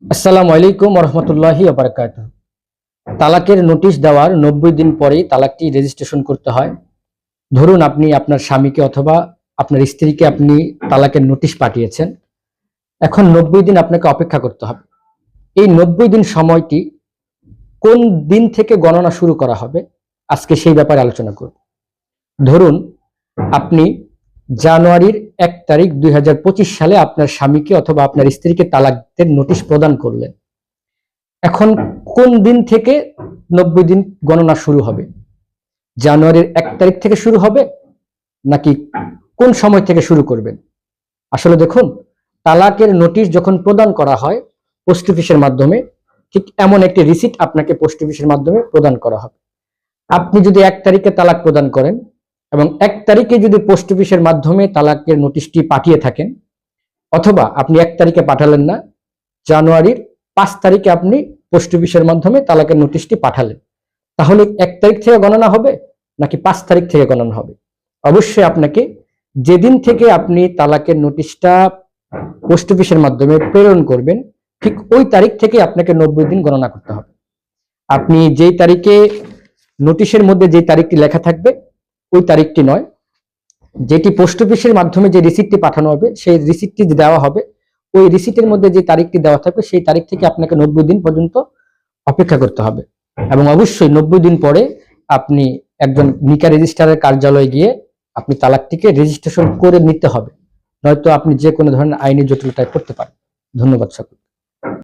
আসসালামু আলাইকুম রহমতুল্লাহি বারাকাতুহু। তালাকের নোটিশ দেওয়ার 90 দিন পরেই তালাকটি রেজিস্ট্রেশন করতে হয়। ধরুন আপনি আপনার স্বামীকে অথবা আপনার স্ত্রীকে আপনি তালাকের নোটিশ পাঠিয়েছেন। এখন 90 দিন আপনাকে অপেক্ষা করতে হবে। এই 90 দিন সময়টি কোন দিন থেকে গণনা শুরু করা হবে, আজকে সেই ব্যাপারে আলোচনা করব। ধরুন আপনি জানুয়ারির 1 তারিখ 2025 সালে আপনার স্বামীকে অথবা আপনার স্ত্রীকে তালাকের নোটিশ প্রদান করলেন। এখন কোন দিন থেকে 90 দিন গণনা শুরু হবে? জানুয়ারির 1 তারিখ থেকে শুরু হবে নাকি কোন সময় থেকে শুরু করবেন? আসলে দেখুন, তালাকের নোটিশ যখন প্রদান করা হয় পোস্ট অফিসের মাধ্যমে, ঠিক এমন একটি রিসিট আপনাকে পোস্ট অফিসের মাধ্যমে প্রদান করা হবে। আপনি যদি 1 তারিখে তালাক প্রদান করেন এবং 1 তারিখে যদি পোস্ট অফিসের মাধ্যমে তালাকের নোটিশটি পাঠিয়ে থাকেন, অথবা আপনি 1 তারিখে পাঠালেন না, জানুয়ারির 5 তারিখে আপনি পোস্ট অফিসের মাধ্যমে তালাকের নোটিশটি পাঠালেন, তাহলে 1 তারিখ থেকে গণনা হবে নাকি 5 তারিখ থেকে গণনা হবে? অবশ্যই আপনাকে যেদিন থেকে আপনি তালাকের নোটিশটা পোস্ট অফিসের মাধ্যমে প্রেরণ করবেন, ঠিক ওই তারিখ থেকে আপনাকে 90 দিন গণনা করতে হবে। আপনি যেই তারিখে নোটিশের মধ্যে যে তারিখটি লেখা থাকবে ওই তারিখটি নয়, যেটি পোস্ট অফিসের মাধ্যমে যে রিসিটটি পাঠানো হবে সেই রিসিটটি দেওয়া হবে, ওই রিসিটের মধ্যে যে তারিখটি দেওয়া থাকবে সেই তারিখ থেকে আপনাকে 90 দিন পর্যন্ত অপেক্ষা করতে হবে। এবং অবশ্যই 90 দিন পরে আপনি একজন নিকা রেজিস্ট্রারের কার্যালয়ে গিয়ে আপনি তালাকটিকে রেজিস্ট্রেশন করে নিতে হবে, নয়তো আপনি যে কোনো ধরনের আইনি জটিলতায় পড়তে পারেন। ধন্যবাদ সকলকে।